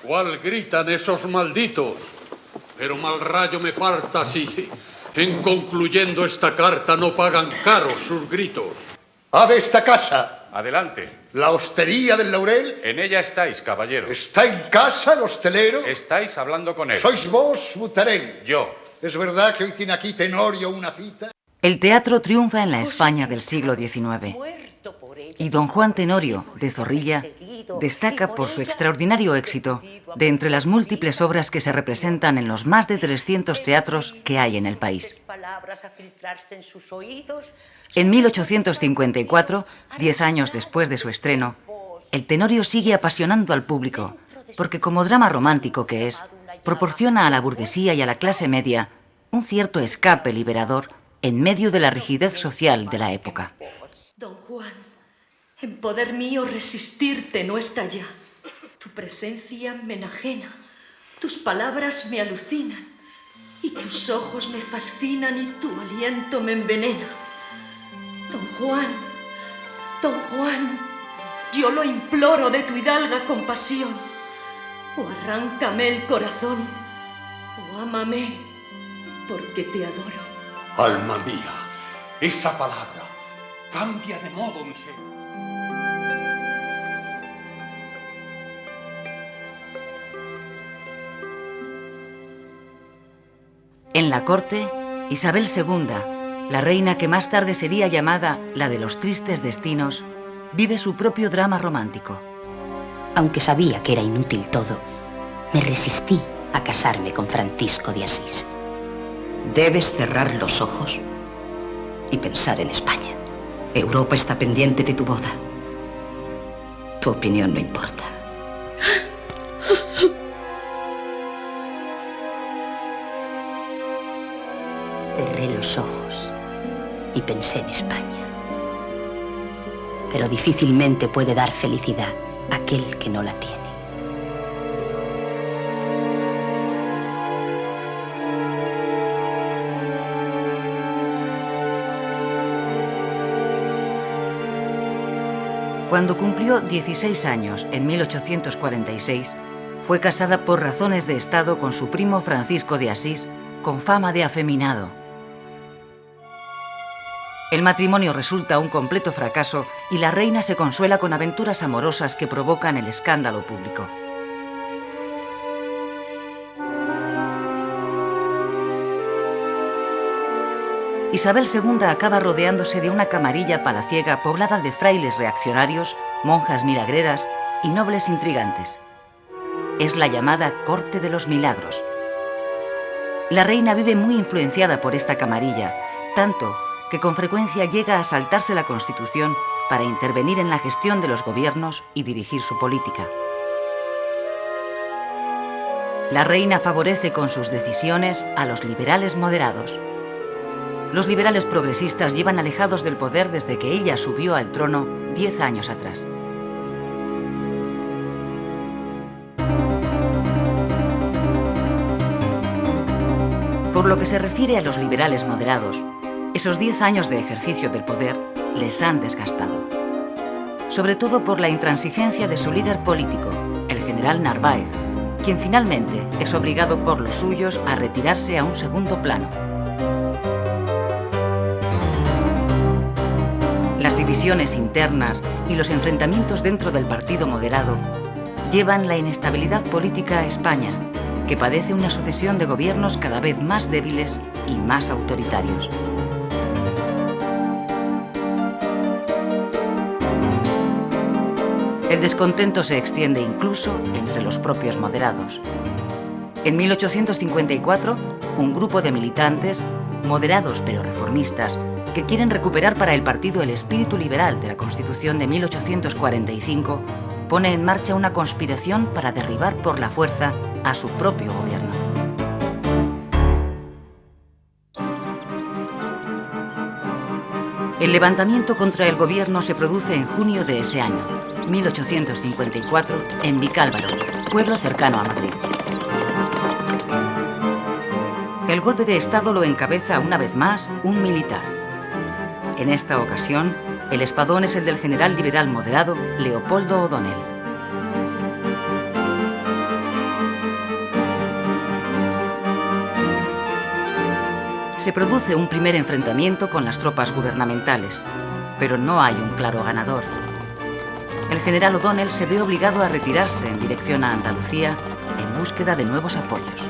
¿Cuál gritan esos malditos? Pero mal rayo me parta si, en concluyendo esta carta, no pagan caros sus gritos. ¡A de esta casa! Adelante. ¿La hostería del Laurel? En ella estáis, caballero. ¿Está en casa el hostelero? Estáis hablando con él. ¿Sois vos, Butarelli? Yo. ¿Es verdad que hoy tiene aquí Tenorio una cita? El teatro triunfa en la España del siglo XIX. Y don Juan Tenorio, de Zorrilla, destaca por su extraordinario éxito de entre las múltiples obras que se representan en los más de 300 teatros que hay en el país. En 1854, 10 años después de su estreno, el Tenorio sigue apasionando al público, porque como drama romántico que es, proporciona a la burguesía y a la clase media un cierto escape liberador en medio de la rigidez social de la época. Don Juan, en poder mío resistirte no está ya. Tu presencia me enajena, tus palabras me alucinan, y tus ojos me fascinan y tu aliento me envenena. Don Juan, yo lo imploro de tu hidalga compasión. O arráncame el corazón, o ámame, porque te adoro. Alma mía, esa palabra cambia de modo mi ser. En la corte, Isabel II, la reina que más tarde sería llamada la de los tristes destinos, vive su propio drama romántico. Aunque sabía que era inútil todo, me resistí a casarme con Francisco de Asís. Debes cerrar los ojos y pensar en España. Europa está pendiente de tu boda. Tu opinión no importa. Cerré los ojos y pensé en España. Pero difícilmente puede dar felicidad aquel que no la tiene. Cuando cumplió 16 años, en 1846, fue casada por razones de Estado con su primo Francisco de Asís, con fama de afeminado. El matrimonio resulta un completo fracaso y la reina se consuela con aventuras amorosas que provocan el escándalo público. Isabel II acaba rodeándose de una camarilla palaciega poblada de frailes reaccionarios, monjas milagreras y nobles intrigantes. Es la llamada Corte de los Milagros. La reina vive muy influenciada por esta camarilla, tanto que con frecuencia llega a saltarse la Constitución para intervenir en la gestión de los gobiernos y dirigir su política. La reina favorece con sus decisiones a los liberales moderados. Los liberales progresistas llevan alejados del poder desde que ella subió al trono 10 años atrás. Por lo que se refiere a los liberales moderados, esos 10 años de ejercicio del poder les han desgastado. Sobre todo por la intransigencia de su líder político, el general Narváez, quien finalmente es obligado por los suyos a retirarse a un segundo plano. Las divisiones internas y los enfrentamientos dentro del partido moderado llevan la inestabilidad política a España, que padece una sucesión de gobiernos cada vez más débiles y más autoritarios. El descontento se extiende incluso entre los propios moderados. En 1854, un grupo de militantes, moderados pero reformistas, que quieren recuperar para el partido el espíritu liberal de la Constitución de 1845, pone en marcha una conspiración para derribar por la fuerza a su propio gobierno. El levantamiento contra el gobierno se produce en junio de ese año, 1854, en Vicálvaro, pueblo cercano a Madrid. El golpe de Estado lo encabeza una vez más un militar. En esta ocasión, el espadón es el del general liberal moderado Leopoldo O'Donnell. Se produce un primer enfrentamiento con las tropas gubernamentales, pero no hay un claro ganador. El general O'Donnell se ve obligado a retirarse en dirección a Andalucía en búsqueda de nuevos apoyos.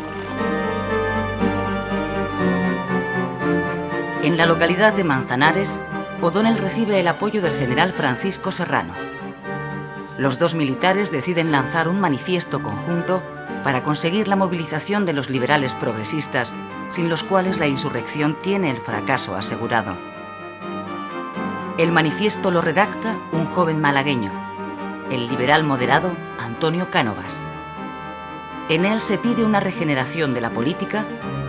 En la localidad de Manzanares, O'Donnell recibe el apoyo del general Francisco Serrano. Los dos militares deciden lanzar un manifiesto conjunto para conseguir la movilización de los liberales progresistas, sin los cuales la insurrección tiene el fracaso asegurado. El manifiesto lo redacta un joven malagueño, el liberal moderado Antonio Cánovas. En él se pide una regeneración de la política,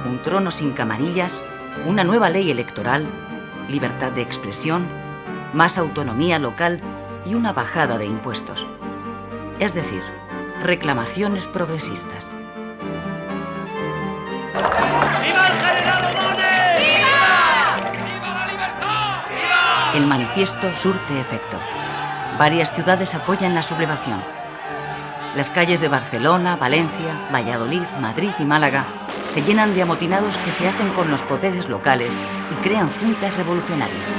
un trono sin camarillas, una nueva ley electoral, libertad de expresión, más autonomía local y una bajada de impuestos. Es decir, reclamaciones progresistas. ¡Viva el general O'Donnell! ¡Viva! ¡Viva la libertad! ¡Viva! El manifiesto surte efecto. Varias ciudades apoyan la sublevación. Las calles de Barcelona, Valencia, Valladolid, Madrid y Málaga se llenan de amotinados que se hacen con los poderes locales y crean juntas revolucionarias.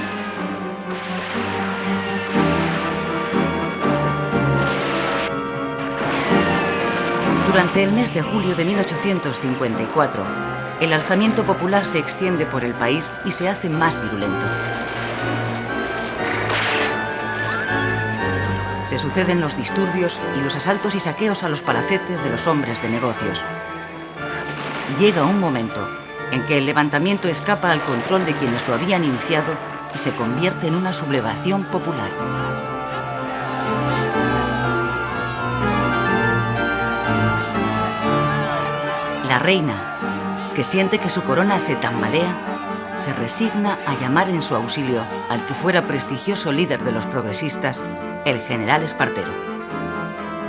Durante el mes de julio de 1854, el alzamiento popular se extiende por el país y se hace más virulento. Se suceden los disturbios y los asaltos y saqueos a los palacetes de los hombres de negocios. Llega un momento en que el levantamiento escapa al control de quienes lo habían iniciado y se convierte en una sublevación popular. La reina, que siente que su corona se tambalea, se resigna a llamar en su auxilio al que fuera prestigioso líder de los progresistas, el general Espartero.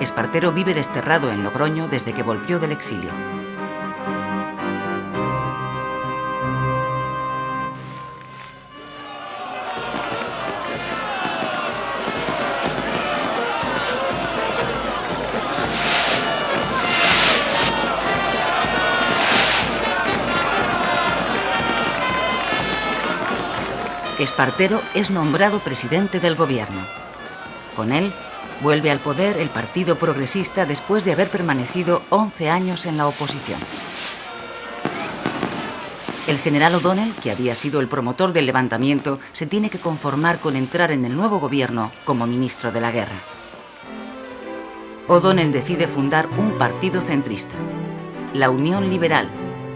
Espartero vive desterrado en Logroño desde que volvió del exilio. Espartero es nombrado presidente del gobierno. Con él, vuelve al poder el Partido Progresista después de haber permanecido 11 años en la oposición. El general O'Donnell, que había sido el promotor del levantamiento, se tiene que conformar con entrar en el nuevo gobierno como ministro de la guerra. O'Donnell decide fundar un partido centrista, la Unión Liberal,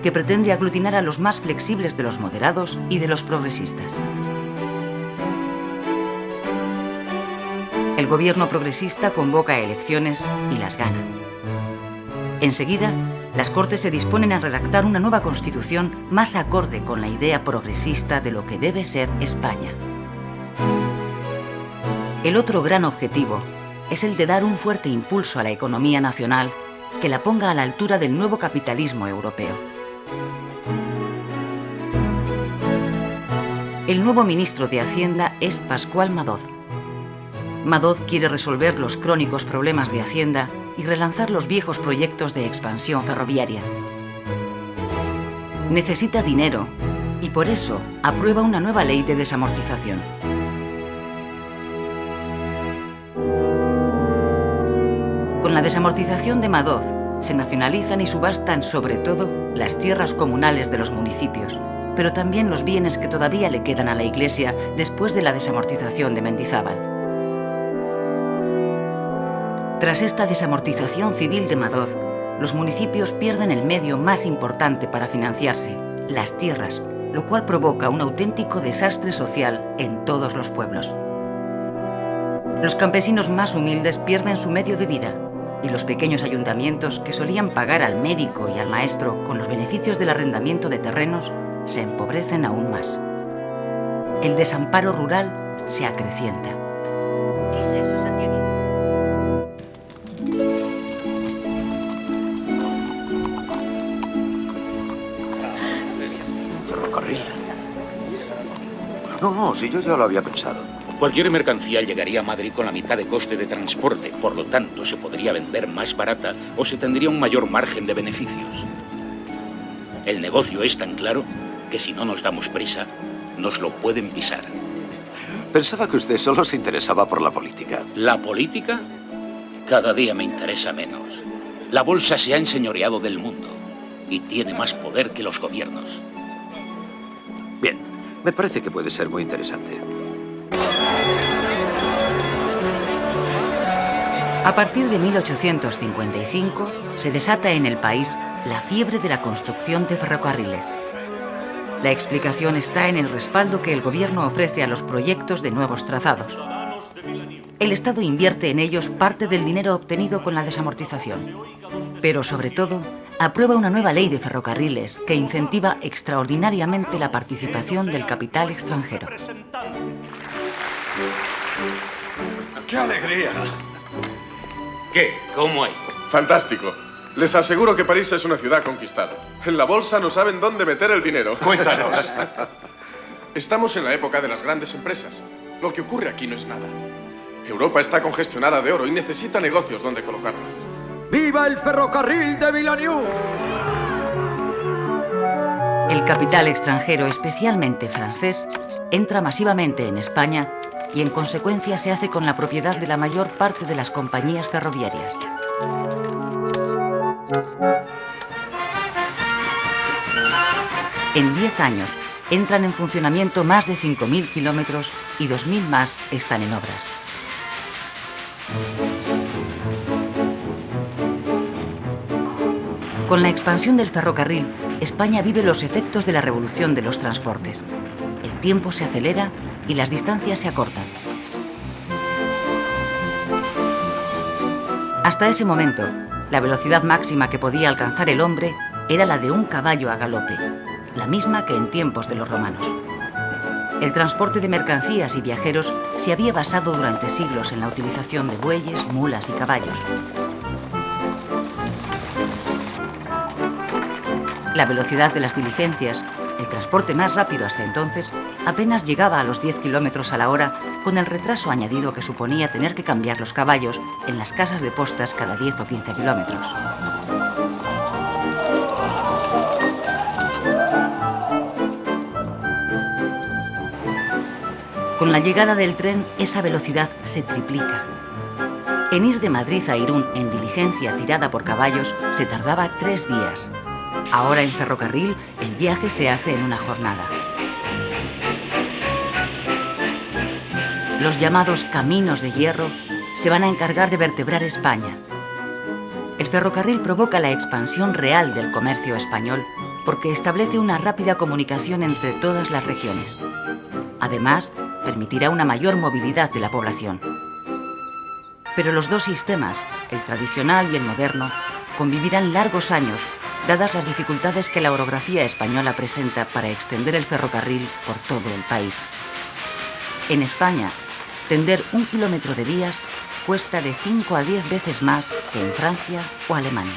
que pretende aglutinar a los más flexibles de los moderados y de los progresistas. El gobierno progresista convoca elecciones y las gana. Enseguida, las Cortes se disponen a redactar una nueva constitución más acorde con la idea progresista de lo que debe ser España. El otro gran objetivo es el de dar un fuerte impulso a la economía nacional que la ponga a la altura del nuevo capitalismo europeo. El nuevo ministro de Hacienda es Pascual Madoz. Madoz quiere resolver los crónicos problemas de Hacienda y relanzar los viejos proyectos de expansión ferroviaria. Necesita dinero y por eso aprueba una nueva ley de desamortización. Con la desamortización de Madoz se nacionalizan y subastan sobre todo las tierras comunales de los municipios, pero también los bienes que todavía le quedan a la Iglesia después de la desamortización de Mendizábal. Tras esta desamortización civil de Madoz, los municipios pierden el medio más importante para financiarse, las tierras, lo cual provoca un auténtico desastre social en todos los pueblos. Los campesinos más humildes pierden su medio de vida y los pequeños ayuntamientos que solían pagar al médico y al maestro con los beneficios del arrendamiento de terrenos se empobrecen aún más. El desamparo rural se acrecienta. ¿Qué es eso, Santiago? No, si yo ya lo había pensado. Cualquier mercancía llegaría a Madrid con la mitad de coste de transporte, por lo tanto se podría vender más barata o se tendría un mayor margen de beneficios. El negocio es tan claro que si no nos damos prisa, nos lo pueden pisar. Pensaba que usted solo se interesaba por la política. ¿La política? Cada día me interesa menos. La bolsa se ha enseñoreado del mundo y tiene más poder que los gobiernos. Bien, me parece que puede ser muy interesante. A partir de 1855 se desata en el país la fiebre de la construcción de ferrocarriles. La explicación está en el respaldo que el gobierno ofrece a los proyectos de nuevos trazados. El Estado invierte en ellos parte del dinero obtenido con la desamortización. Pero sobre todo, aprueba una nueva ley de ferrocarriles que incentiva extraordinariamente la participación del capital extranjero. ¡Qué alegría! ¿Qué? ¿Cómo hay? Fantástico. Les aseguro que París es una ciudad conquistada. En la bolsa no saben dónde meter el dinero. Cuéntanos. Estamos en la época de las grandes empresas. Lo que ocurre aquí no es nada. Europa está congestionada de oro y necesita negocios donde colocarlas. ¡Viva el ferrocarril de Villeneuve! El capital extranjero, especialmente francés, entra masivamente en España y en consecuencia se hace con la propiedad de la mayor parte de las compañías ferroviarias. En 10 años entran en funcionamiento más de 5.000 kilómetros y 2.000 más están en obras. Con la expansión del ferrocarril, España vive los efectos de la revolución de los transportes. El tiempo se acelera y las distancias se acortan. Hasta ese momento, la velocidad máxima que podía alcanzar el hombre era la de un caballo a galope, la misma que en tiempos de los romanos. El transporte de mercancías y viajeros se había basado durante siglos en la utilización de bueyes, mulas y caballos. La velocidad de las diligencias, el transporte más rápido hasta entonces, apenas llegaba a los 10 kilómetros a la hora, con el retraso añadido que suponía tener que cambiar los caballos en las casas de postas cada 10 o 15 kilómetros. Con la llegada del tren, esa velocidad se triplica. En ir de Madrid a Irún en diligencia tirada por caballos se tardaba 3 días. Ahora en ferrocarril el viaje se hace en una jornada. Los llamados caminos de hierro se van a encargar de vertebrar España. El ferrocarril provoca la expansión real del comercio español porque establece una rápida comunicación entre todas las regiones. Además, permitirá una mayor movilidad de la población. Pero los dos sistemas, el tradicional y el moderno, convivirán largos años, dadas las dificultades que la orografía española presenta para extender el ferrocarril por todo el país. En España, tender 1 kilómetro de vías cuesta de 5 a 10 veces más que en Francia o Alemania.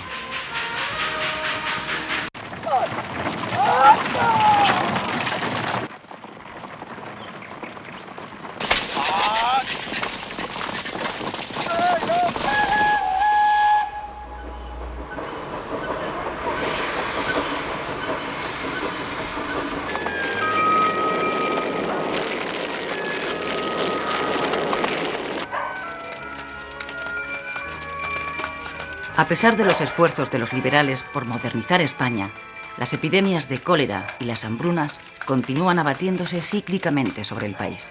A pesar de los esfuerzos de los liberales por modernizar España, las epidemias de cólera y las hambrunas continúan abatiéndose cíclicamente sobre el país.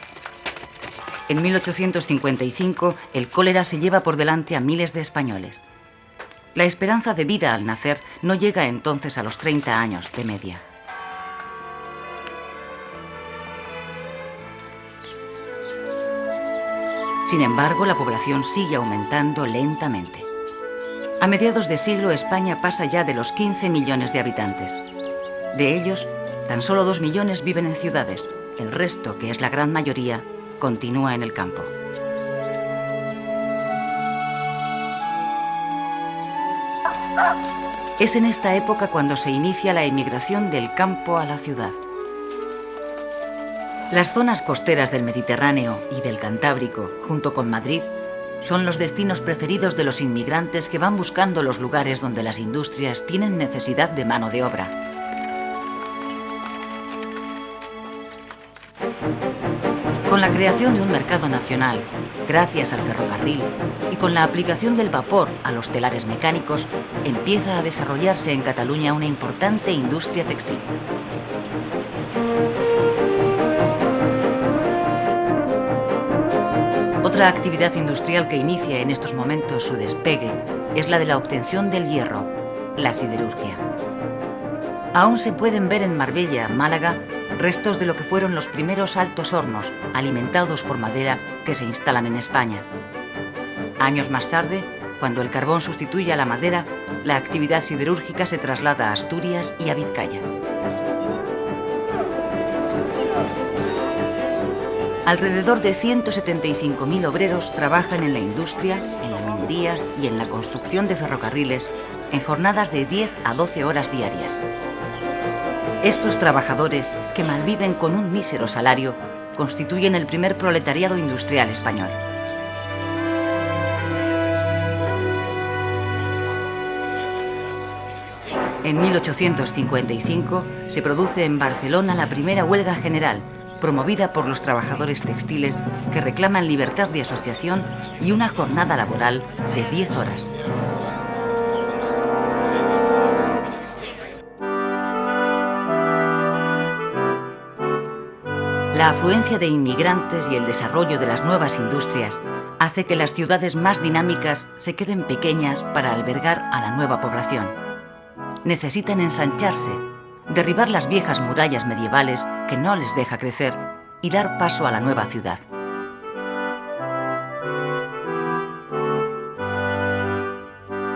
En 1855, el cólera se lleva por delante a miles de españoles. La esperanza de vida al nacer no llega entonces a los 30 años de media. Sin embargo, la población sigue aumentando lentamente. A mediados de siglo, España pasa ya de los 15 millones de habitantes. De ellos, tan solo 2 millones viven en ciudades. El resto, que es la gran mayoría, continúa en el campo. Es en esta época cuando se inicia la emigración del campo a la ciudad. Las zonas costeras del Mediterráneo y del Cantábrico, junto con Madrid, son los destinos preferidos de los inmigrantes que van buscando los lugares donde las industrias tienen necesidad de mano de obra. Con la creación de un mercado nacional, gracias al ferrocarril y con la aplicación del vapor a los telares mecánicos, empieza a desarrollarse en Cataluña una importante industria textil. Otra actividad industrial que inicia en estos momentos su despegue es la de la obtención del hierro, la siderurgia. Aún se pueden ver en Marbella, Málaga, restos de lo que fueron los primeros altos hornos, alimentados por madera, que se instalan en España. Años más tarde, cuando el carbón sustituye a la madera, la actividad siderúrgica se traslada a Asturias y a Vizcaya. Alrededor de 175.000 obreros trabajan en la industria, en la minería y en la construcción de ferrocarriles en jornadas de 10 a 12 horas diarias. Estos trabajadores, que malviven con un mísero salario, constituyen el primer proletariado industrial español. En 1855 se produce en Barcelona la primera huelga general, promovida por los trabajadores textiles que reclaman libertad de asociación y una jornada laboral de 10 horas. La afluencia de inmigrantes y el desarrollo de las nuevas industrias hace que las ciudades más dinámicas se queden pequeñas para albergar a la nueva población. Necesitan ensancharse, derribar las viejas murallas medievales que no les deja crecer y dar paso a la nueva ciudad.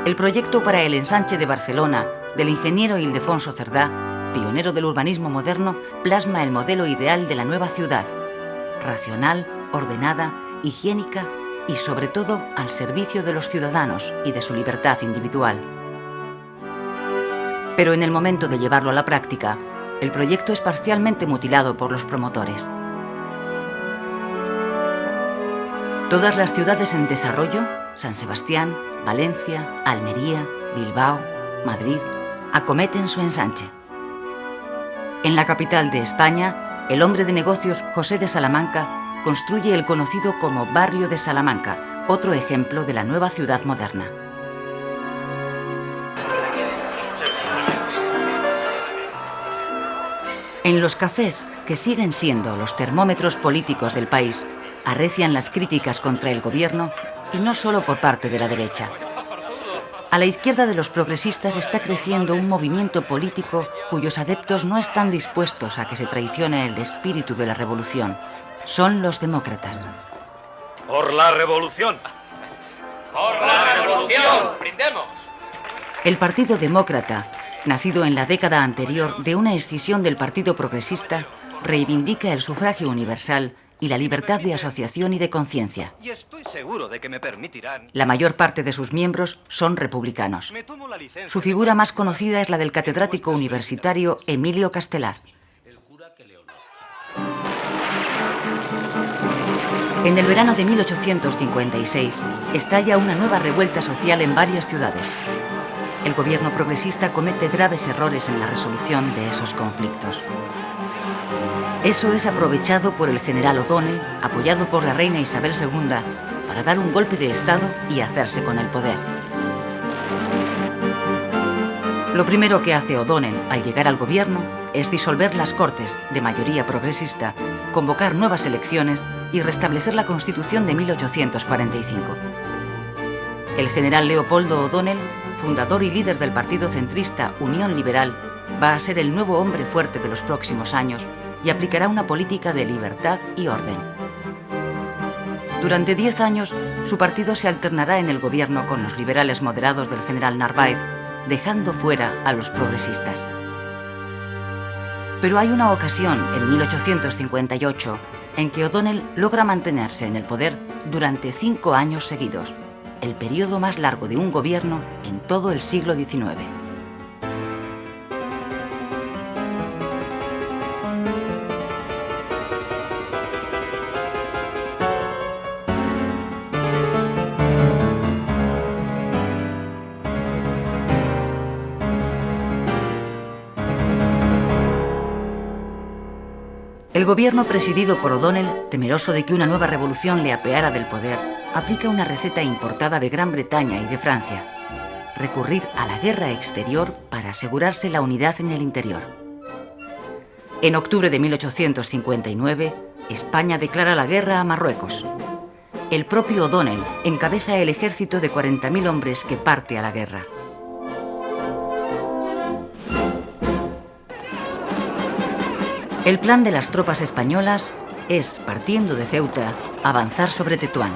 El proyecto para el ensanche de Barcelona del ingeniero Ildefonso Cerdá, pionero del urbanismo moderno, plasma el modelo ideal de la nueva ciudad, racional, ordenada, higiénica y sobre todo al servicio de los ciudadanos y de su libertad individual. Pero en el momento de llevarlo a la práctica, el proyecto es parcialmente mutilado por los promotores. Todas las ciudades en desarrollo, San Sebastián, Valencia, Almería, Bilbao, Madrid, acometen su ensanche. En la capital de España, el hombre de negocios José de Salamanca construye el conocido como Barrio de Salamanca, otro ejemplo de la nueva ciudad moderna. En los cafés, que siguen siendo los termómetros políticos del país, arrecian las críticas contra el gobierno, y no solo por parte de la derecha. A la izquierda de los progresistas está creciendo un movimiento político cuyos adeptos no están dispuestos a que se traicione el espíritu de la revolución. Son los demócratas. ¡Por la revolución! ¡Por la revolución! ¡Brindemos! El Partido Demócrata, nacido en la década anterior de una escisión del Partido Progresista, reivindica el sufragio universal y la libertad de asociación y de conciencia. Y estoy seguro de que me permitirán. La mayor parte de sus miembros son republicanos. Su figura más conocida es la del catedrático universitario Emilio Castelar. En el verano de 1856 estalla una nueva revuelta social en varias ciudades. El gobierno progresista comete graves errores en la resolución de esos conflictos. Eso es aprovechado por el general O'Donnell, apoyado por la reina Isabel II, para dar un golpe de Estado y hacerse con el poder. Lo primero que hace O'Donnell al llegar al gobierno es disolver las Cortes, de mayoría progresista, convocar nuevas elecciones y restablecer la Constitución de 1845. El general Leopoldo O'Donnell, fundador y líder del partido centrista Unión Liberal, va a ser el nuevo hombre fuerte de los próximos años y aplicará una política de libertad y orden. Durante 10 años, su partido se alternará en el gobierno con los liberales moderados del general Narváez, dejando fuera a los progresistas. Pero hay una ocasión, en 1858, en que O'Donnell logra mantenerse en el poder durante 5 años seguidos, el periodo más largo de un gobierno en todo el siglo XIX. El El gobierno presidido por O'Donnell, temeroso de que una nueva revolución le apeara del poder, aplica una receta importada de Gran Bretaña y de Francia: recurrir a la guerra exterior para asegurarse la unidad en el interior. En octubre de 1859, España declara la guerra a Marruecos. El propio O'Donnell encabeza el ejército de 40.000 hombres que parte a la guerra. El plan de las tropas españolas es, partiendo de Ceuta, avanzar sobre Tetuán.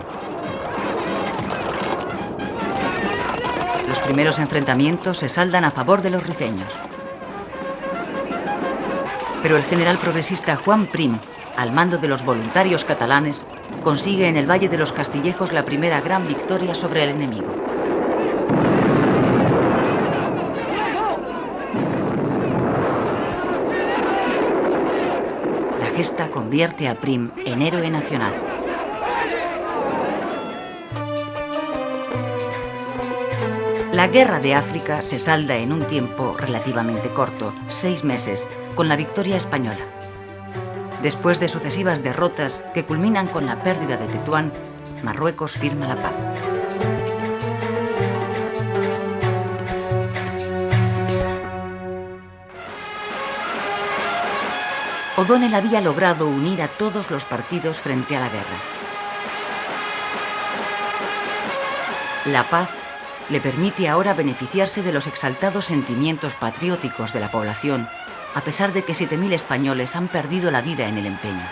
Los primeros enfrentamientos se saldan a favor de los rifeños. Pero el general progresista Juan Prim, al mando de los voluntarios catalanes, consigue en el Valle de los Castillejos la primera gran victoria sobre el enemigo. La gesta convierte a Prim en héroe nacional. La guerra de África se salda en un tiempo relativamente corto, 6 meses, con la victoria española. Después de sucesivas derrotas que culminan con la pérdida de Tetuán, Marruecos firma la paz. O'Donnell había logrado unir a todos los partidos frente a la guerra. La paz le permite ahora beneficiarse de los exaltados sentimientos patrióticos de la población, a pesar de que 7.000 españoles han perdido la vida en el empeño.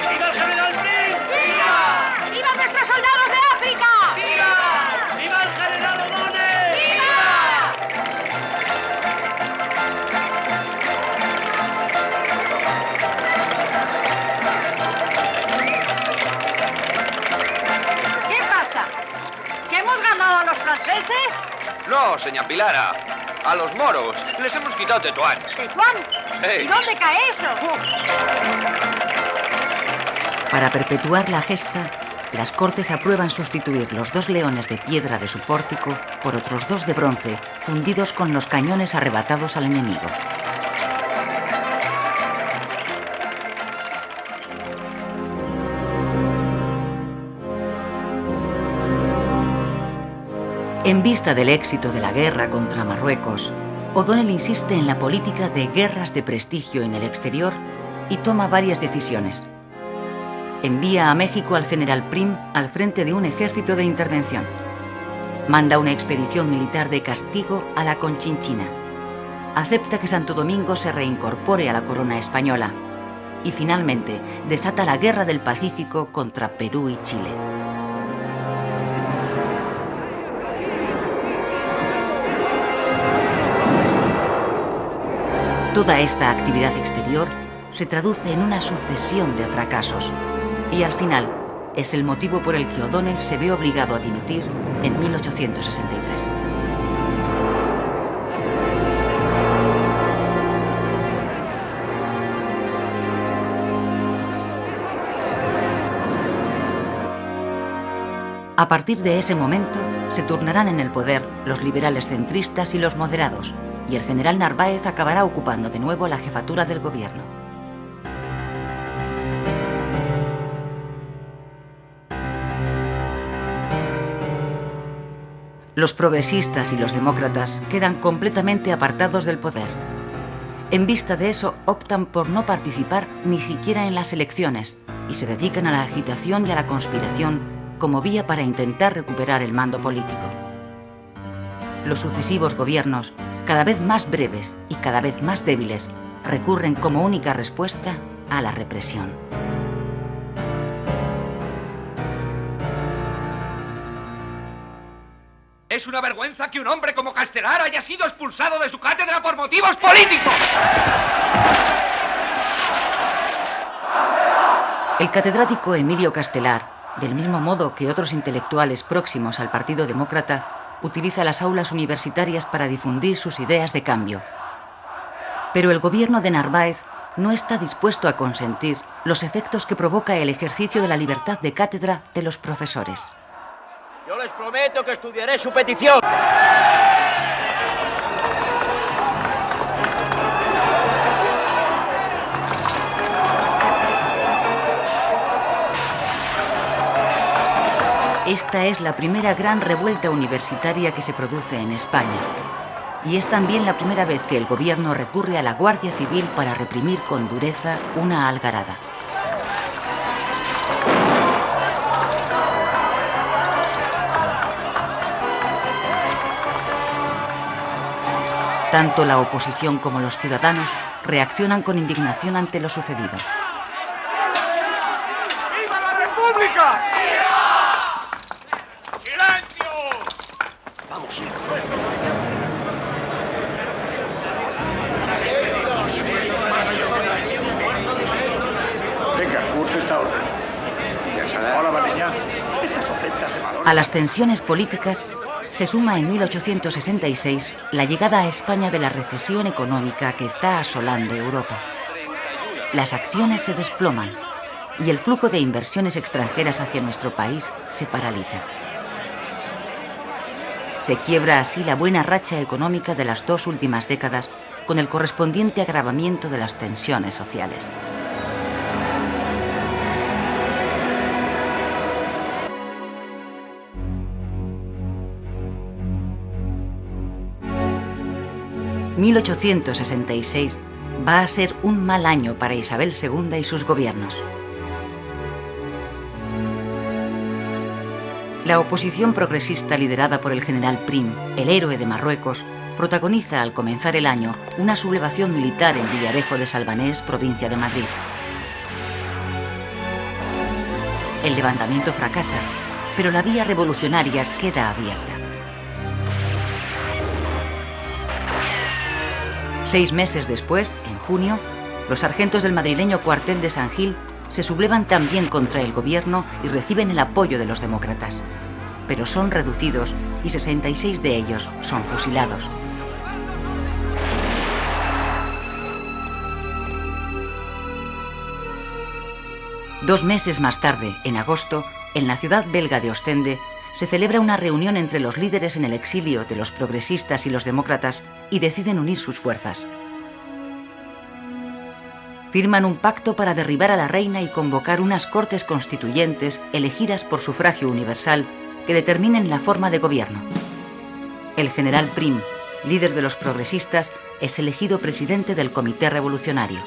¡Viva el general Prim! ¡Viva! ¡Viva nuestros soldados de África! ¡Viva! ¡Viva el general O'Donnell! ¿Qué pasa? ¿Que hemos ganado a los franceses? No, señor Pilara. A los moros les hemos quitado Tetuán. ¿Tetuán? Sí. ¿Y dónde cae eso? Para perpetuar la gesta, las Cortes aprueban sustituir los 2 leones de piedra de su pórtico por otros 2 de bronce, fundidos con los cañones arrebatados al enemigo. En vista del éxito de la guerra contra Marruecos, O'Donnell insiste en la política de guerras de prestigio en el exterior y toma varias decisiones. Envía a México al general Prim al frente de un ejército de intervención. Manda una expedición militar de castigo a la Conchinchina. Acepta que Santo Domingo se reincorpore a la corona española. Y finalmente desata la Guerra del Pacífico contra Perú y Chile. Toda esta actividad exterior se traduce en una sucesión de fracasos y al final es el motivo por el que O'Donnell se ve obligado a dimitir en 1863. A partir de ese momento se turnarán en el poder los liberales centristas y los moderados, y el general Narváez acabará ocupando de nuevo la jefatura del gobierno. Los progresistas y los demócratas quedan completamente apartados del poder. En vista de eso, optan por no participar ni siquiera en las elecciones y se dedican a la agitación y a la conspiración como vía para intentar recuperar el mando político. Los sucesivos gobiernos, cada vez más breves y cada vez más débiles, recurren como única respuesta a la represión. Es una vergüenza que un hombre como Castelar haya sido expulsado de su cátedra por motivos políticos. El catedrático Emilio Castelar, del mismo modo que otros intelectuales próximos al Partido Demócrata, utiliza las aulas universitarias para difundir sus ideas de cambio. Pero el gobierno de Narváez no está dispuesto a consentir los efectos que provoca el ejercicio de la libertad de cátedra de los profesores. Yo les prometo que estudiaré su petición. Esta es la primera gran revuelta universitaria que se produce en España. Y es también la primera vez que el gobierno recurre a la Guardia Civil para reprimir con dureza una algarada. Tanto la oposición como los ciudadanos reaccionan con indignación ante lo sucedido. ¡Viva la República! ¡Silencio! Vamos. Venga, curso esta orden. Hola, Valeña. Estas son ventas de valor. A las tensiones políticas se suma en 1866 la llegada a España de la recesión económica que está asolando Europa. Las acciones se desploman y el flujo de inversiones extranjeras hacia nuestro país se paraliza. Se quiebra así la buena racha económica de las 2 últimas décadas, con el correspondiente agravamiento de las tensiones sociales. ...1866 va a ser un mal año para Isabel II y sus gobiernos. La oposición progresista liderada por el general Prim, el héroe de Marruecos, protagoniza al comenzar el año una sublevación militar en Villarejo de Salvanés, provincia de Madrid. El levantamiento fracasa, pero la vía revolucionaria queda abierta. 6 meses después, en junio, los sargentos del madrileño cuartel de San Gil se sublevan también contra el gobierno y reciben el apoyo de los demócratas. Pero son reducidos y 66 de ellos son fusilados. Dos meses más tarde, en agosto, en la ciudad belga de Ostende, se celebra una reunión entre los líderes en el exilio de los progresistas y los demócratas y deciden unir sus fuerzas. Firman un pacto para derribar a la reina y convocar unas cortes constituyentes elegidas por sufragio universal que determinen la forma de gobierno. El general Prim, líder de los progresistas, es elegido presidente del Comité Revolucionario.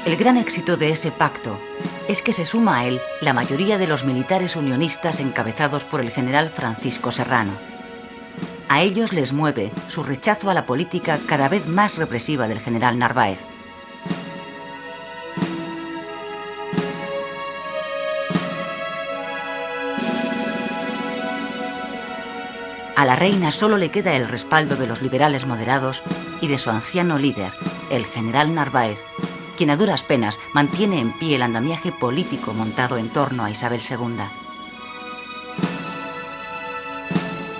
El gran éxito de ese pacto es que se suma a él la mayoría de los militares unionistas encabezados por el general Francisco Serrano. A ellos les mueve su rechazo a la política cada vez más represiva del general Narváez. A la reina solo le queda el respaldo de los liberales moderados y de su anciano líder, el general Narváez, quien a duras penas mantiene en pie el andamiaje político montado en torno a Isabel II.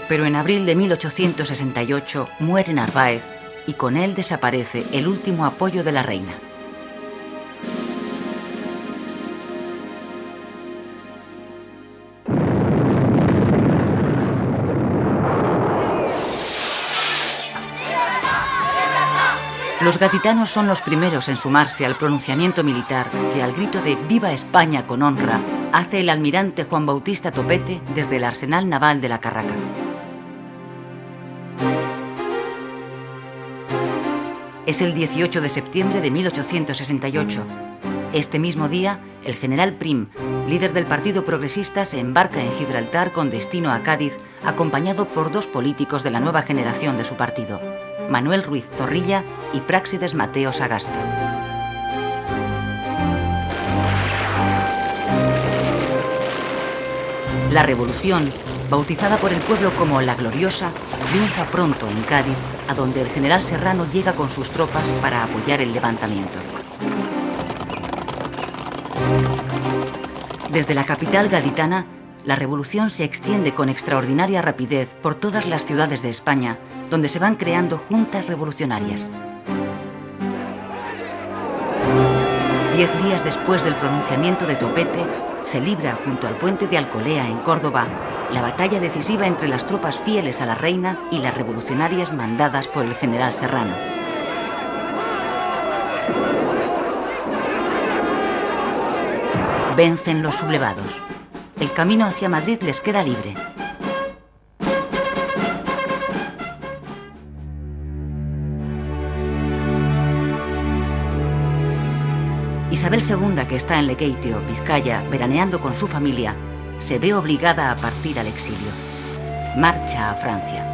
Pero en abril de 1868 muere Narváez y con él desaparece el último apoyo de la reina. Los gaditanos son los primeros en sumarse al pronunciamiento militar que, al grito de «Viva España con honra», hace el almirante Juan Bautista Topete desde el arsenal naval de la Carraca. Es el 18 de septiembre de 1868. Este mismo día, el general Prim, líder del Partido Progresista, se embarca en Gibraltar con destino a Cádiz, acompañado por 2 políticos de la nueva generación de su partido, Manuel Ruiz Zorrilla y Práxides Mateo Sagasta. La revolución, bautizada por el pueblo como La Gloriosa, triunfa pronto en Cádiz, a donde el general Serrano llega con sus tropas para apoyar el levantamiento. Desde la capital gaditana, la revolución se extiende con extraordinaria rapidez por todas las ciudades de España, donde se van creando juntas revolucionarias. 10 días después del pronunciamiento de Topete, se libra junto al puente de Alcolea, en Córdoba, la batalla decisiva entre las tropas fieles a la reina y las revolucionarias mandadas por el general Serrano. Vencen los sublevados. El camino hacia Madrid les queda libre. Isabel II, que está en Lekeitio, Vizcaya, veraneando con su familia, se ve obligada a partir al exilio. Marcha a Francia.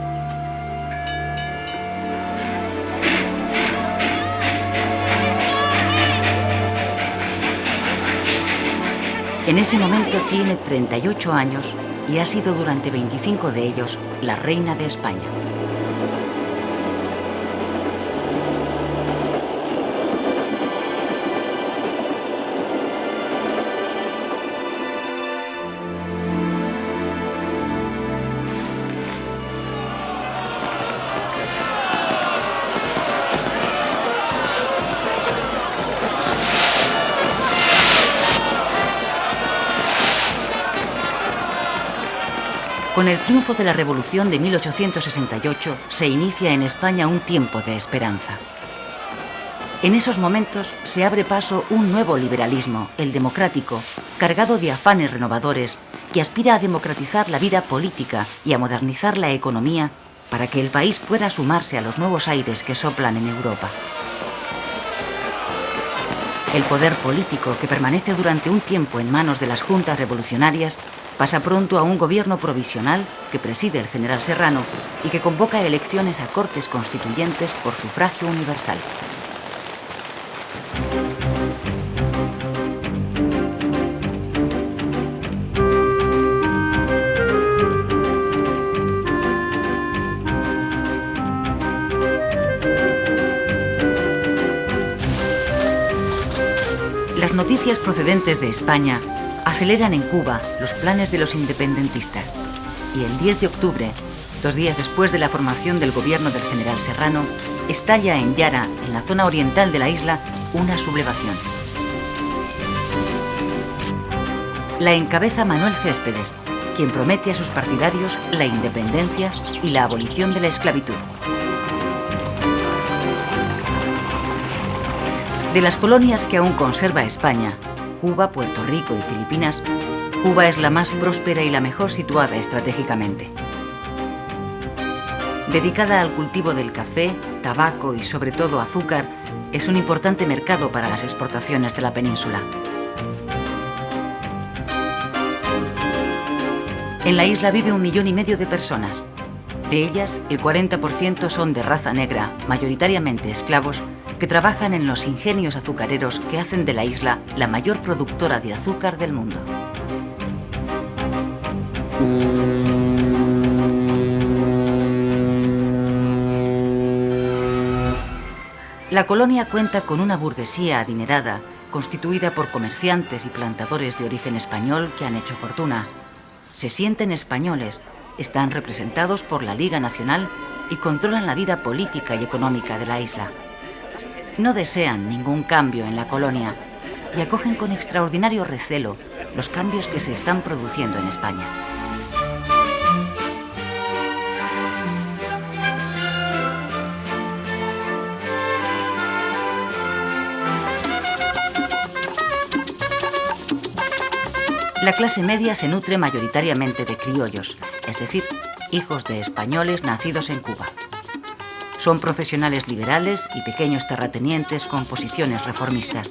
En ese momento tiene 38 años y ha sido durante 25 de ellos la reina de España. Con el triunfo de la Revolución de 1868 se inicia en España un tiempo de esperanza. En esos momentos se abre paso un nuevo liberalismo, el democrático, cargado de afanes renovadores, que aspira a democratizar la vida política y a modernizar la economía para que el país pueda sumarse a los nuevos aires que soplan en Europa. El poder político, que permanece durante un tiempo en manos de las juntas revolucionarias, pasa pronto a un gobierno provisional que preside el general Serrano y que convoca elecciones a Cortes Constituyentes por sufragio universal. Las noticias procedentes de España aceleran en Cuba los planes de los independentistas y el 10 de octubre, 2 días después de la formación del gobierno del general Serrano, estalla en Yara, en la zona oriental de la isla, una sublevación. La encabeza Manuel Céspedes, quien promete a sus partidarios la independencia y la abolición de la esclavitud. De las colonias que aún conserva España, Cuba, Puerto Rico y Filipinas, Cuba es la más próspera y la mejor situada estratégicamente. Dedicada al cultivo del café, tabaco y sobre todo azúcar, es un importante mercado para las exportaciones de la península. En la isla vive 1,5 millones de personas. De ellas, el 40% son de raza negra, mayoritariamente esclavos, que trabajan en los ingenios azucareros que hacen de la isla la mayor productora de azúcar del mundo. La colonia cuenta con una burguesía adinerada, constituida por comerciantes y plantadores de origen español que han hecho fortuna. Se sienten españoles, están representados por la Liga Nacional y controlan la vida política y económica de la isla. No desean ningún cambio en la colonia y acogen con extraordinario recelo los cambios que se están produciendo en España. La clase media se nutre mayoritariamente de criollos, es decir, hijos de españoles nacidos en Cuba. Son profesionales liberales y pequeños terratenientes con posiciones reformistas.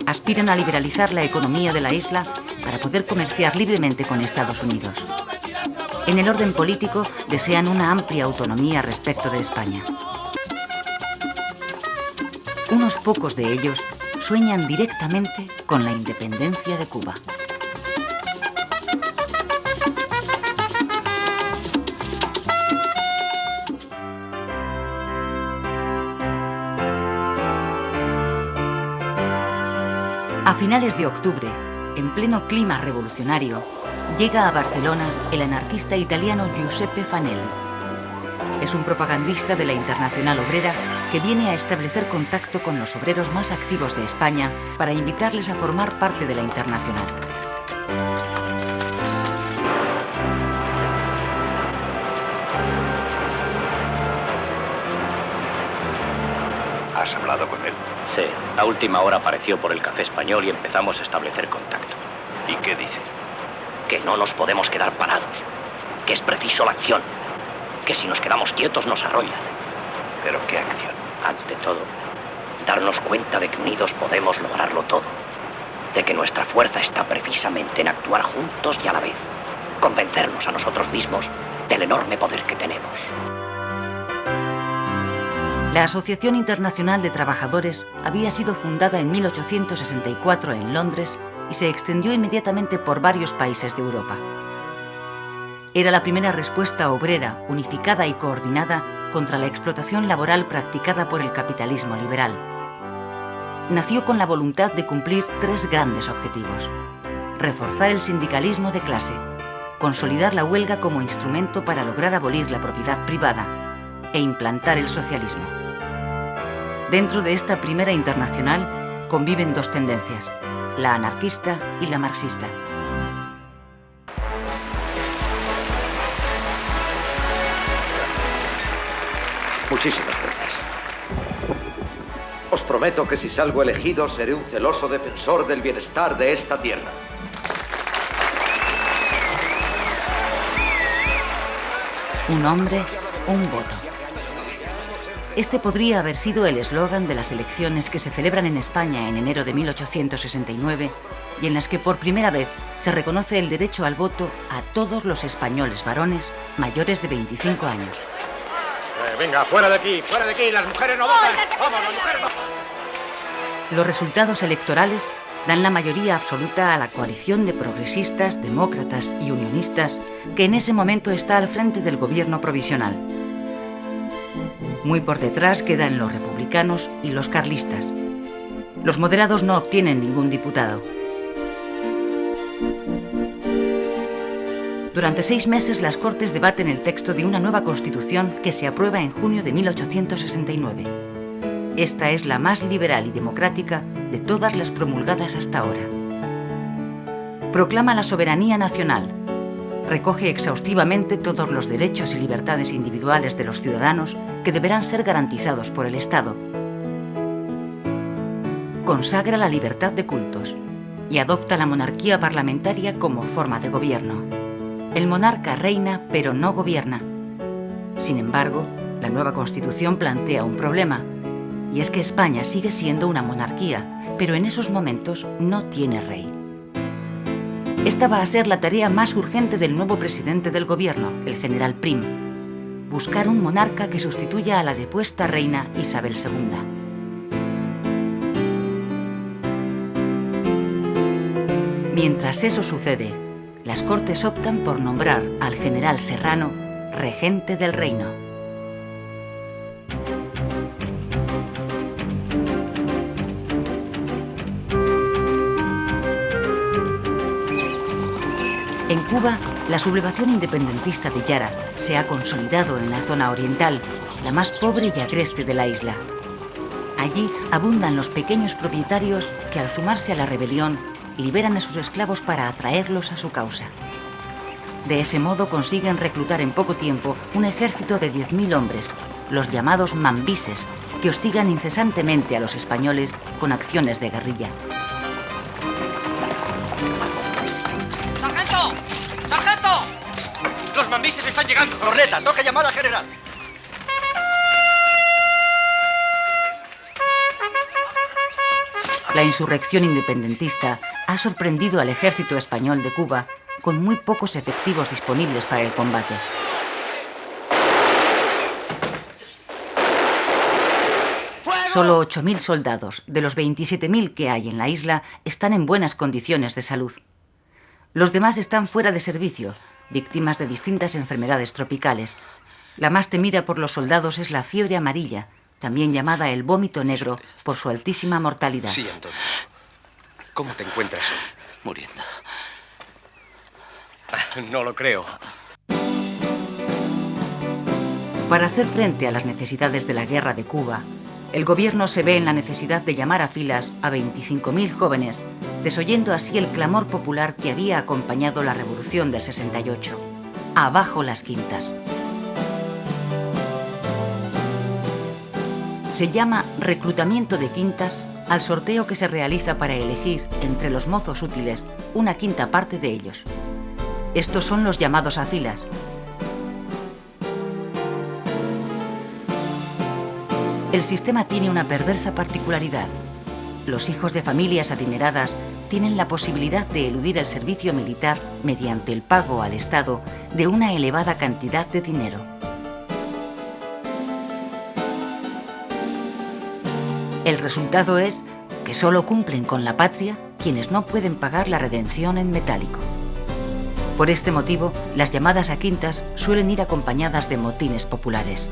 Aspiran a liberalizar la economía de la isla para poder comerciar libremente con Estados Unidos. En el orden político desean una amplia autonomía respecto de España. Unos pocos de ellos sueñan directamente con la independencia de Cuba. A finales de octubre, en pleno clima revolucionario, llega a Barcelona el anarquista italiano Giuseppe Fanelli. Es un propagandista de la Internacional Obrera que viene a establecer contacto con los obreros más activos de España para invitarles a formar parte de la Internacional. ¿Has hablado con él? Sí, a última hora apareció por el Café Español y empezamos a establecer contacto. ¿Y qué dice? Que no nos podemos quedar parados, que es preciso la acción, que si nos quedamos quietos nos arrollan. ¿Pero qué acción? Ante todo, darnos cuenta de que unidos podemos lograrlo todo, de que nuestra fuerza está precisamente en actuar juntos y a la vez convencernos a nosotros mismos del enorme poder que tenemos. La Asociación Internacional de Trabajadores había sido fundada en 1864 en Londres y se extendió inmediatamente por varios países de Europa. Era la primera respuesta obrera, unificada y coordinada contra la explotación laboral practicada por el capitalismo liberal. Nació con la voluntad de cumplir 3 grandes objetivos: reforzar el sindicalismo de clase, consolidar la huelga como instrumento para lograr abolir la propiedad privada e implantar el socialismo. Dentro de esta primera internacional conviven 2 tendencias, la anarquista y la marxista. Muchísimas gracias. Os prometo que si salgo elegido seré un celoso defensor del bienestar de esta tierra. Un hombre, un voto. Este podría haber sido el eslogan de las elecciones que se celebran en España en enero de 1869 y en las que por primera vez se reconoce el derecho al voto a todos los españoles varones mayores de 25 años. Venga, fuera de aquí, las mujeres no votan. Vamos, las mujeres no. Los resultados electorales dan la mayoría absoluta a la coalición de progresistas, demócratas y unionistas que en ese momento está al frente del gobierno provisional. Muy por detrás quedan los republicanos y los carlistas. Los moderados no obtienen ningún diputado. Durante 6 meses las Cortes debaten el texto de una nueva Constitución que se aprueba en junio de 1869. Esta es la más liberal y democrática de todas las promulgadas hasta ahora. Proclama la soberanía nacional. Recoge exhaustivamente todos los derechos y libertades individuales de los ciudadanos que deberán ser garantizados por el Estado. Consagra la libertad de cultos y adopta la monarquía parlamentaria como forma de gobierno. El monarca reina, pero no gobierna. Sin embargo, la nueva Constitución plantea un problema, y es que España sigue siendo una monarquía, pero en esos momentos no tiene rey. Esta va a ser la tarea más urgente del nuevo presidente del gobierno, el general Prim: buscar un monarca que sustituya a la depuesta reina Isabel II. Mientras eso sucede, las Cortes optan por nombrar al general Serrano regente del reino. En Cuba, la sublevación independentista de Yara se ha consolidado en la zona oriental, la más pobre y agreste de la isla. Allí abundan los pequeños propietarios que, al sumarse a la rebelión, liberan a sus esclavos para atraerlos a su causa. De ese modo consiguen reclutar en poco tiempo un ejército de 10.000 hombres, los llamados mambises, que hostigan incesantemente a los españoles con acciones de guerrilla. ¡Sargento! ¡Sargento! ¡Los mambises están llegando! Corneta, toca llamar al general. La insurrección independentista ha sorprendido al ejército español de Cuba con muy pocos efectivos disponibles para el combate. Solo 8.000 soldados de los 27.000 que hay en la isla están en buenas condiciones de salud. Los demás están fuera de servicio, víctimas de distintas enfermedades tropicales. La más temida por los soldados es la fiebre amarilla, también llamada el vómito negro por su altísima mortalidad. Sí, Antonio. ¿Cómo te encuentras hoy? Muriendo. No lo creo. Para hacer frente a las necesidades de la guerra de Cuba, el gobierno se ve en la necesidad de llamar a filas a 25.000 jóvenes, desoyendo así el clamor popular que había acompañado la revolución del 68. Abajo las quintas. Se llama reclutamiento de quintas al sorteo que se realiza para elegir entre los mozos útiles una quinta parte de ellos. Estos son los llamados a filas. El sistema tiene una perversa particularidad. Los hijos de familias adineradas tienen la posibilidad de eludir el servicio militar mediante el pago al Estado de una elevada cantidad de dinero. El resultado es que solo cumplen con la patria quienes no pueden pagar la redención en metálico. Por este motivo, las llamadas a quintas suelen ir acompañadas de motines populares.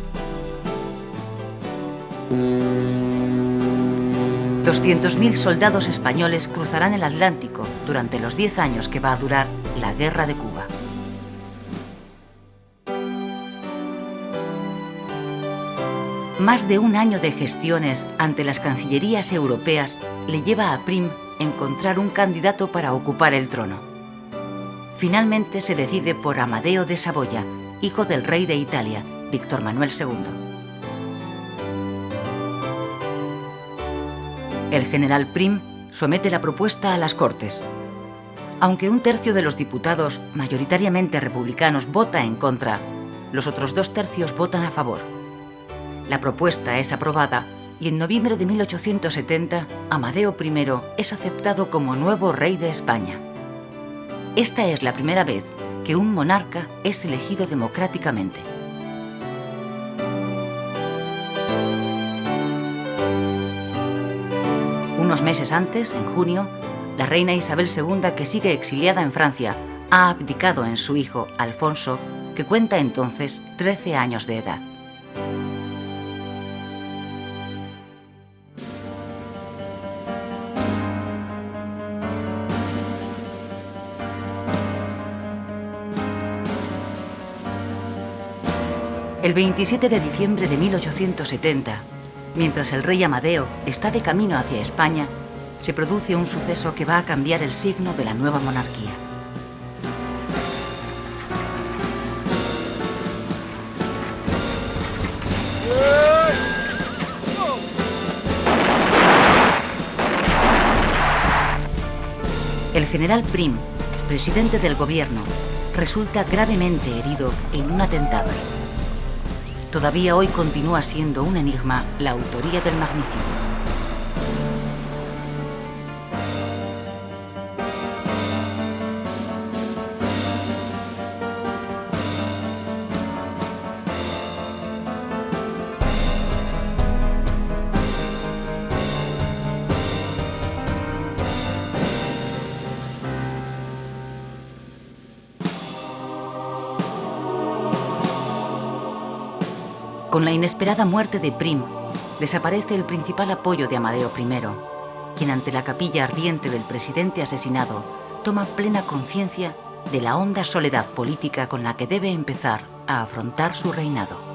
200.000 soldados españoles cruzarán el Atlántico durante los 10 años que va a durar la Guerra de Cuba. Más de un año de gestiones ante las cancillerías europeas le lleva a Prim encontrar un candidato para ocupar el trono. Finalmente se decide por Amadeo de Saboya, hijo del rey de Italia, Víctor Manuel II. El general Prim somete la propuesta a las Cortes. Aunque un tercio de los diputados, mayoritariamente republicanos, vota en contra, los otros 2 tercios votan a favor. La propuesta es aprobada y en noviembre de 1870 Amadeo I es aceptado como nuevo rey de España. Esta es la primera vez que un monarca es elegido democráticamente. Unos meses antes, en junio, la reina Isabel II, que sigue exiliada en Francia, ha abdicado en su hijo, Alfonso, que cuenta entonces 13 años de edad. El 27 de diciembre de 1870, mientras el rey Amadeo está de camino hacia España, se produce un suceso que va a cambiar el signo de la nueva monarquía. El general Prim, presidente del gobierno, resulta gravemente herido en un atentado. Todavía hoy continúa siendo un enigma la autoría del magnicidio. Con la inesperada muerte de Prim, desaparece el principal apoyo de Amadeo I, quien ante la capilla ardiente del presidente asesinado toma plena conciencia de la honda soledad política con la que debe empezar a afrontar su reinado.